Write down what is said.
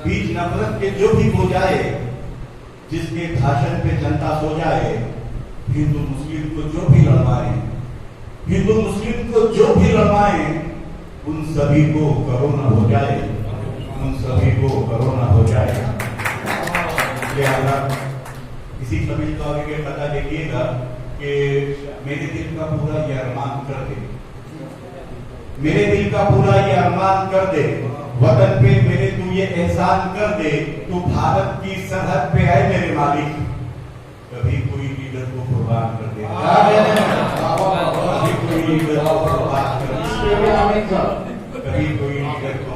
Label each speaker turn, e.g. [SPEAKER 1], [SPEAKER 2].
[SPEAKER 1] बीच नफरत के जो भी हो जाए, जिसके भाषण पे जनता सो जाए, हिंदू मुस्लिम को जो भी लड़वाए, हिंदू मुस्लिम को जो भी लड़वाए, उन सभी को कोरोना हो जाए, उन सभी को कोरोना हो जाए। इसी कबील को आगे पता देखिएगा कि मेरे दिल का पूरा ये अरमान कर दे, मेरे दिल का पूरा ये अरमान कर दे, वतन पे मेरे तू ये एहसान कर दे, तू भारत की सरहद पे है मेरे मालिक। कभी कोई लीडर को कुर्बान कर दे, कभी कोई लीडर को कुर्बान कर दे, कभी कोई लीडर को